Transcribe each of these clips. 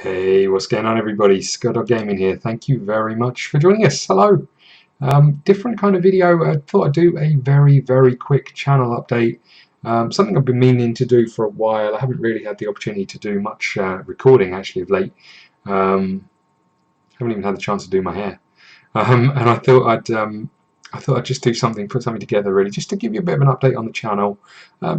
Hey, what's going on, everybody? ScottDogGaming here. Thank you very much for joining us. Hello. Different kind of video. I thought I'd do a very quick channel update. Something I've been meaning to do for a while. I haven't really had the opportunity to do much recording actually of late. Haven't even had the chance to do my hair. And I thought I'd just do something, put something together really, just to give you a bit of an update on the channel,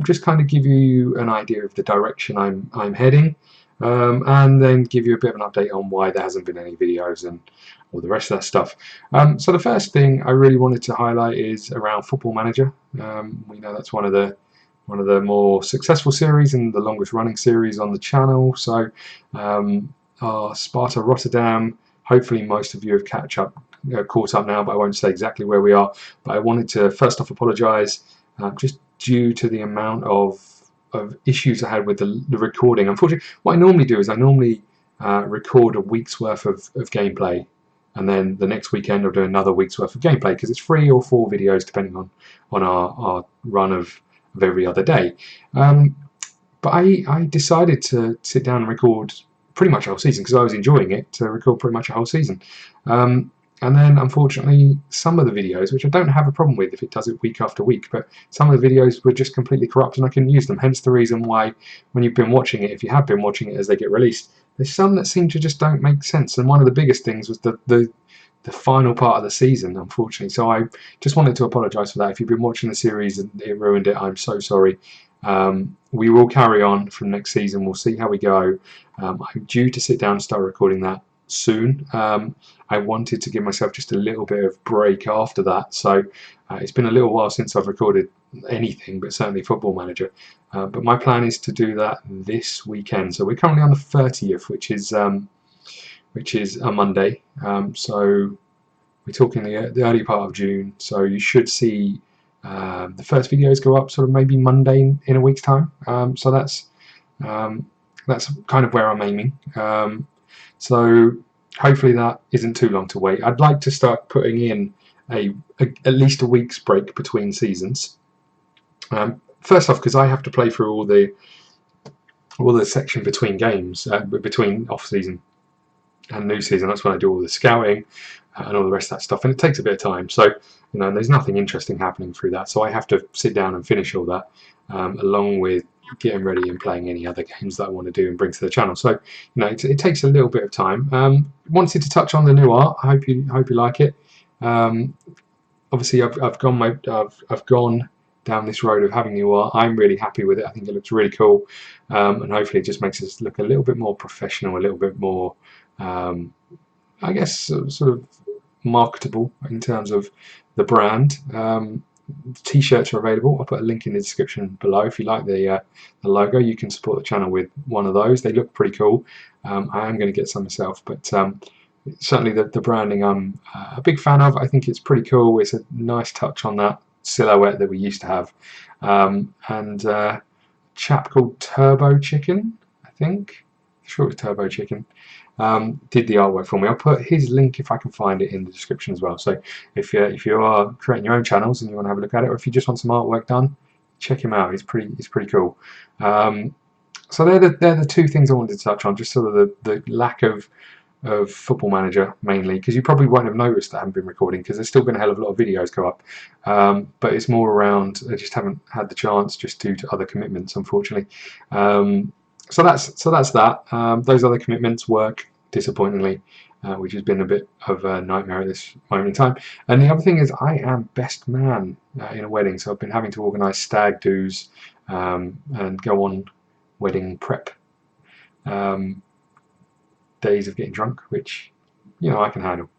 just kind of give you an idea of the direction I'm heading. And then give you a bit of an update on why there hasn't been any videos and all the rest of that stuff. So the first thing I really wanted to highlight is around Football Manager. We know that's one of the more successful series and the longest running series on the channel. So our Sparta Rotterdam, hopefully most of you have caught up now, but I won't say exactly where we are. But I wanted to first off apologise, just due to the amount of issues I had with the recording. Unfortunately, what I normally do is I normally record a week's worth of gameplay, and then the next weekend I'll do another week's worth of gameplay, because it's 3 or 4 videos depending on our run of every other day. But I decided to sit down and record pretty much a whole season, because I was enjoying it, to record pretty much a whole season. And then, unfortunately, some of the videos, which I don't have a problem with if it does it week after week, but some of the videos were just completely corrupt and I couldn't use them. Hence the reason why, when you've been watching it, if you have been watching it as they get released, there's some that seem to just don't make sense. And one of the biggest things was the final part of the season, unfortunately. So I just wanted to apologise for that. If you've been watching the series and it ruined it, I'm so sorry. We will carry on from next season. We'll see how we go. I'm due to sit down and start recording that soon. I wanted to give myself just a little bit of break after that, so it's been a little while since I've recorded anything, but certainly Football Manager. But my plan is to do that this weekend. So we're currently on the 30th, which is a Monday. So we're talking the early part of June. So you should see the first videos go up sort of maybe Monday in a week's time. So that's kind of where I'm aiming. So hopefully that isn't too long to wait. I'd like to start putting in at least a week's break between seasons. First off, because I have to play through all the section between games, between off season and new season. That's when I do all the scouting and all the rest of that stuff, and it takes a bit of time. So there's nothing interesting happening through that. So I have to sit down and finish all that, along with getting ready and playing any other games that I want to do and bring to the channel. So it takes a little bit of time. Wanted to touch on the new art. I hope you like it. Obviously I've gone down this road of having new art. I'm really happy with it. I think it looks really cool, and hopefully it just makes us look a little bit more professional, a little bit more I guess sort of marketable in terms of the brand. T-shirts are available. I'll put a link in the description below. If you like the logo, you can support the channel with one of those. They look pretty cool. I am going to get some myself, but certainly the branding I'm a big fan of. I think it's pretty cool. It's a nice touch on that silhouette that we used to have. And a chap called Turbo Chicken, I think. I'm sure it was Turbo Chicken. Did the artwork for me. I'll put his link, if I can find it, in the description as well. So if you are creating your own channels and you want to have a look at it, or if you just want some artwork done, check him out. He's pretty cool. So they're the two things I wanted to touch on. Just sort of the lack of Football Manager, mainly, because you probably won't have noticed that I haven't been recording, because there's still been a hell of a lot of videos go up. But it's more around I just haven't had the chance, just due to other commitments, unfortunately. So that's that. Those other commitments work disappointingly, which has been a bit of a nightmare at this moment in time. And the other thing is, I am best man in a wedding, so I've been having to organise stag do's and go on wedding prep days of getting drunk, which I can handle.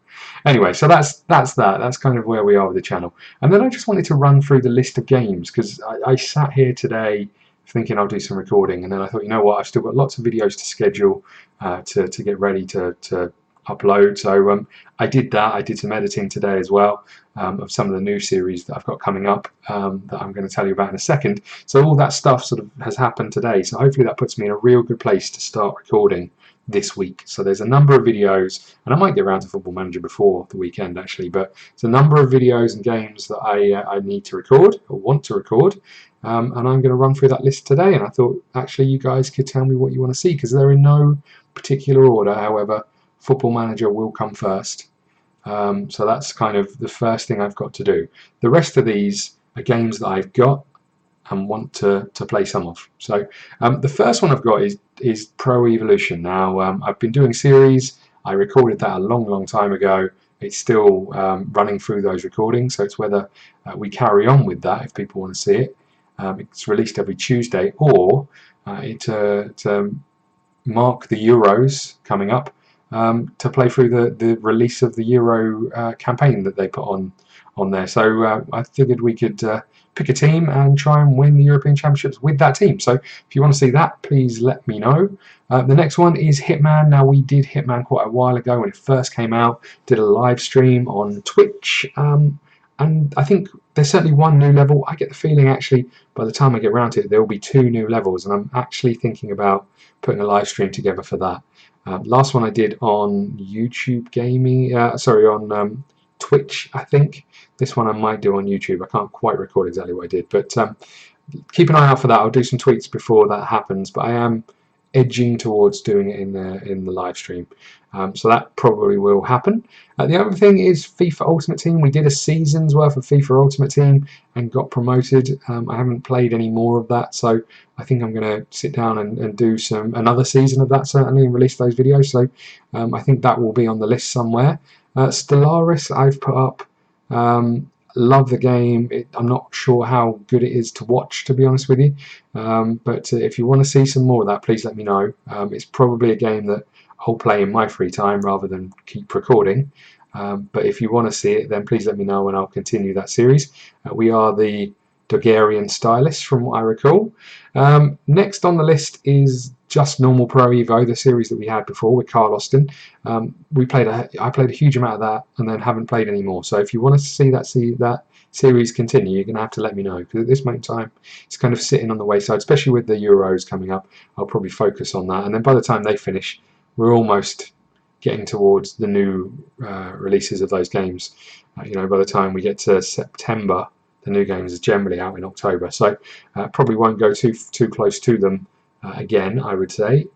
Anyway, so that's that. That's kind of where we are with the channel. And then I just wanted to run through the list of games, because I sat here today thinking I'll do some recording, and then I thought, you know what, I've still got lots of videos to schedule to get ready to upload. So I did that. I did some editing today as well, of some of the new series that I've got coming up, that I'm going to tell you about in a second. So all that stuff sort of has happened today, so hopefully that puts me in a real good place to start recording this week. So there's a number of videos, and I might get around to Football Manager before the weekend actually, but it's a number of videos and games that I need to record or want to record, and I'm going to run through that list today. And I thought actually you guys could tell me what you want to see, because they're in no particular order. However, Football Manager will come first. So that's kind of the first thing I've got to do. The rest of these are games that I've got and want to play some of. So the first one I've got is Pro Evolution. Now I've been doing series. I recorded that a long time ago. It's still running through those recordings, so it's whether we carry on with that if people want to see it. It's released every Tuesday, or to mark the Euros coming up, to play through the release of the Euro campaign that they put on there. So I figured we could pick a team and try and win the European Championships with that team. So if you want to see that, please let me know. The next one is Hitman. Now, we did Hitman quite a while ago when it first came out, did a live stream on Twitch, and I think there's certainly one new level. I get the feeling actually by the time I get around to it there will be 2 new levels, and I'm actually thinking about putting a live stream together for that. Last one I did on YouTube Gaming, on Twitch, I think. This one I might do on YouTube. I can't quite record exactly what I did, but keep an eye out for that. I'll do some tweets before that happens, but I am edging towards doing it in the live stream, so that probably will happen. The other thing is FIFA Ultimate Team. We did a season's worth of FIFA Ultimate Team and got promoted. I haven't played any more of that, so I think I'm going to sit down and do another season of that certainly and release those videos. So I think that will be on the list somewhere. Stellaris I've put up. Love the game. I'm not sure how good it is to watch, to be honest with you, but if you want to see some more of that, please let me know. It's probably a game that I'll play in my free time rather than keep recording, but if you want to see it, then please let me know and I'll continue that series. We are the Dogarian stylists from what I recall. Next on the list is just normal Pro Evo, the series that we had before with Carl Austin. I played a huge amount of that and then haven't played any more. So if you want to see that series continue, you're going to have to let me know, because at this moment in time it's kind of sitting on the wayside, especially with the Euros coming up. I'll probably focus on that, and then by the time they finish, we're almost getting towards the new releases of those games. By the time we get to September, the new games are generally out in October, so probably won't go too close to them again, I would say.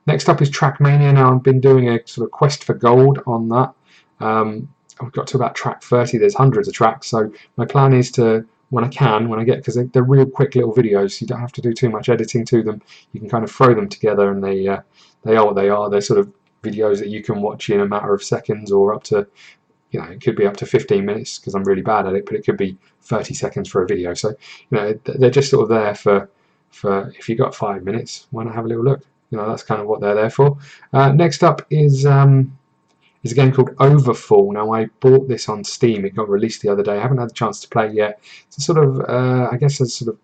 Next up is Trackmania. Now, I've been doing a sort of quest for gold on that. I've got to about track 30. There's hundreds of tracks, so my plan is to, when I get, because they're real quick little videos, you don't have to do too much editing to them. You can kind of throw them together, and they are what they are. They're sort of videos that you can watch in a matter of seconds, or up to, it could be up to 15 minutes because I'm really bad at it, but it could be 30 seconds for a video. So, they're just sort of there for if you've got 5 minutes, why not have a little look? That's kind of what they're there for. Next up is a game called Overfall. Now, I bought this on Steam. It got released the other day. I haven't had the chance to play it yet. It's a sort of, I guess, a sort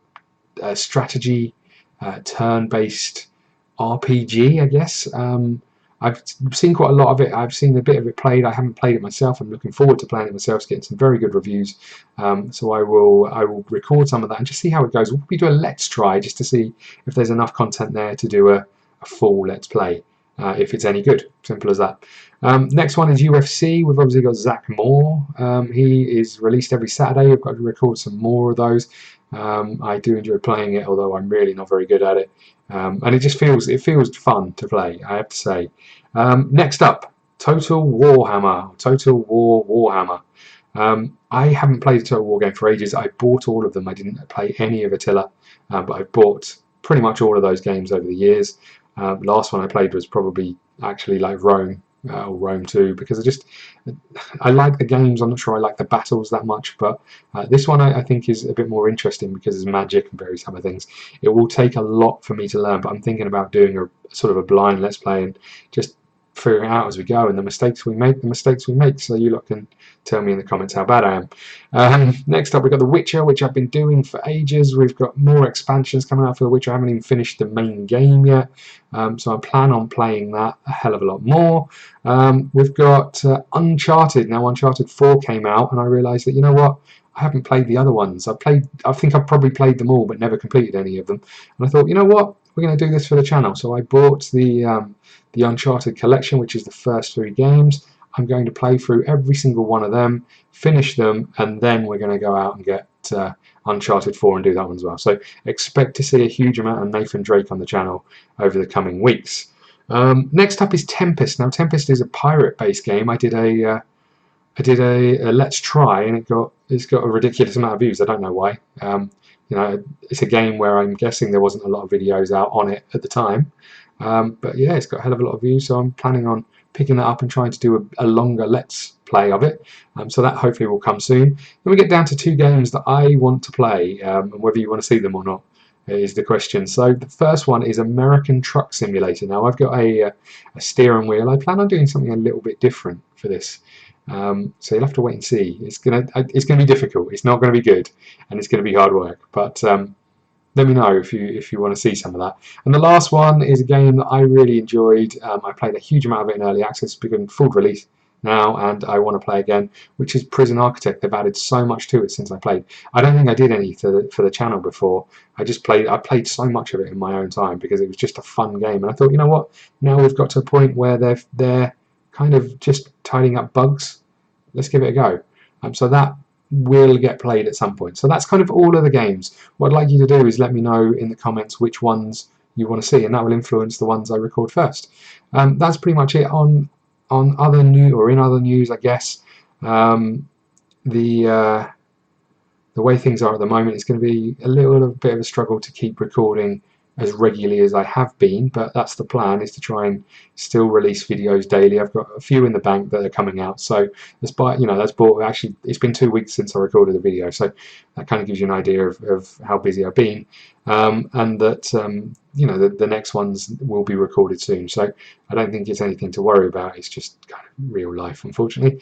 of strategy, turn-based RPG, I guess. I've seen quite a lot of it. I've seen a bit of it played. I haven't played it myself. I'm looking forward to playing it myself. It's getting some very good reviews. So I will record some of that and just see how it goes. We'll probably do a let's try just to see if there's enough content there to do a full let's play. If it's any good. Simple as that. Next one is UFC. We've obviously got Zach Moore. He is released every Saturday. We've got to record some more of those. I do enjoy playing it, although I'm really not very good at it. And it just feels fun to play, I have to say. Next up, Total War Warhammer. I haven't played a Total War game for ages. I bought all of them. I didn't play any of Attila, but I bought pretty much all of those games over the years. Last one I played was probably actually like Rome, or Rome 2, because I like the games. I'm not sure I like the battles that much, but this one I think is a bit more interesting because there's magic and various other things. It will take a lot for me to learn, but I'm thinking about doing a sort of a blind let's play and just figuring it out as we go, and the mistakes we make, so you lot can tell me in the comments how bad I am. Next up, we've got The Witcher, which I've been doing for ages. We've got more expansions coming out for The Witcher. I haven't even finished the main game yet, so I plan on playing that a hell of a lot more. We've got Uncharted. Now, Uncharted 4 came out, and I realised that, you know what, I haven't played the other ones. I think I've probably played them all, but never completed any of them. And I thought, you know what, we're going to do this for the channel. So I bought the Uncharted collection, which is the first 3 games. I'm going to play through every single one of them, finish them, and then we're going to go out and get Uncharted 4 and do that one as well. So expect to see a huge amount of Nathan Drake on the channel over the coming weeks. Next up is Tempest. Now Tempest is a pirate-based game. I did a let's try, and it's got a ridiculous amount of views. I don't know why. You know, it's a game where I'm guessing there wasn't a lot of videos out on it at the time. But yeah, it's got a hell of a lot of views, so I'm planning on picking that up and trying to do a longer let's play of it. So that hopefully will come soon. Then we get down to 2 games that I want to play, and whether you want to see them or not is the question. So the first one is American Truck Simulator. Now I've got a steering wheel. I plan on doing something a little bit different for this. So you'll have to wait and see. It's gonna be difficult. It's not going to be good, and it's going to be hard work. But let me know if you want to see some of that. And the last one is a game that I really enjoyed. I played a huge amount of it in early access. It's become full release now, and I want to play again, which is Prison Architect. They've added so much to it since I played. I don't think I did any for the channel before. I played so much of it in my own time because it was just a fun game. And I thought, you know what? Now we've got to a point where they're kind of just tidying up bugs. Let's give it a go. So that will get played at some point. So that's kind of all of the games. What I'd like you to do is let me know in the comments which ones you want to see, and that will influence the ones I record first. That's pretty much it on other news, I guess. The way things are at the moment, it's going to be a little bit of a struggle to keep recording as regularly as I have been, but that's the plan, is to try and still release videos daily. I've got a few in the bank that are coming out, so despite, you know, actually it's been 2 weeks since I recorded the video, so that kind of gives you an idea of how busy I've been, and that you know, the next ones will be recorded soon, so I don't think it's anything to worry about. It's just kind of real life, unfortunately.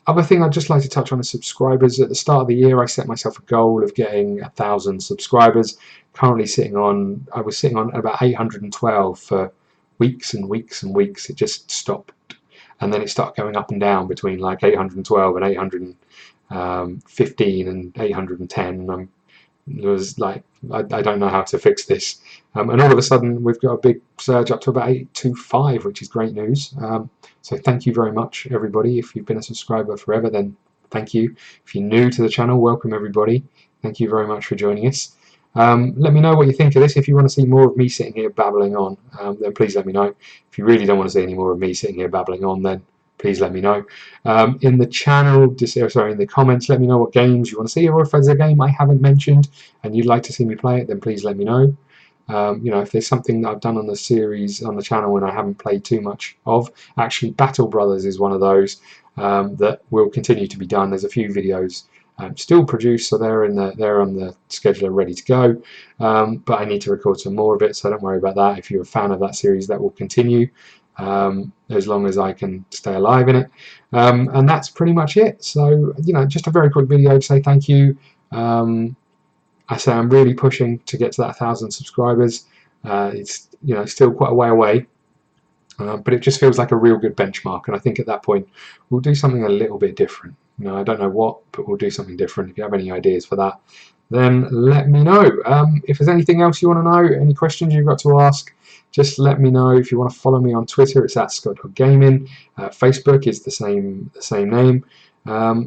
Other thing I'd just like to touch on is subscribers. At the start of the year, I set myself a goal of getting 1,000 subscribers. Currently I was sitting on about 812 for weeks and weeks and weeks. It just stopped, and then it started going up and down between like 812 and 815 and 810. And it was like, I don't know how to fix this. And all of a sudden, we've got a big surge up to about 825, which is great news. So thank you very much, everybody. If you've been a subscriber forever, then thank you. If you're new to the channel, welcome everybody. Thank you very much for joining us. Let me know what you think of this. If you want to see more of me sitting here babbling on, then please let me know. If you really don't want to see any more of me sitting here babbling on, then please let me know. In the channel, in the comments, let me know what games you want to see, or if there's a game I haven't mentioned and you'd like to see me play it, then please let me know. You know, if there's something that I've done on the series on the channel and I haven't played too much of, actually Battle Brothers is one of those that will continue to be done. There's a few videos still produced, so they're on the scheduler ready to go, but I need to record some more of it, so don't worry about that. If you're a fan of that series, that will continue as long as I can stay alive in it, and that's pretty much it. So, you know, just a very quick video to say thank you. I say I'm really pushing to get to that 1,000 subscribers. It's, you know, still quite a way away, but it just feels like a real good benchmark, and I think at that point we'll do something a little bit different. You know, I don't know what, but we'll do something different. If you have any ideas for that, then let me know. If there's anything else you want to know, any questions you've got to ask, just let me know. If you want to follow me on Twitter, it's at ScottDogGaming. Facebook is the same name.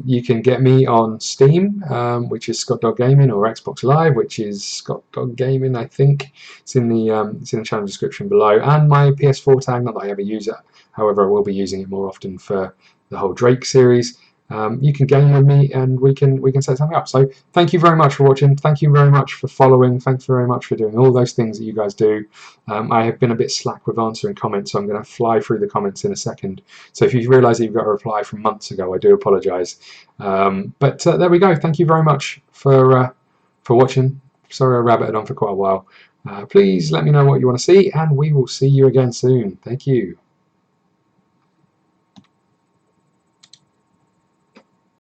You can get me on Steam, which is ScottDogGaming, or Xbox Live, which is ScottDogGaming. I think it's in the channel description below. And my PS4 tag, not that I ever use it, however, I will be using it more often for the whole Drake series. You can game with me, and we can set something up. So thank you very much for watching. Thank you very much for following. Thanks very much for doing all those things that you guys do. I have been a bit slack with answering comments, so I'm going to fly through the comments in a second. So if you realise that you've got a reply from months ago, I do apologise. But there we go. Thank you very much for watching. Sorry I rabbited on for quite a while. Please let me know what you want to see, and we will see you again soon. Thank you.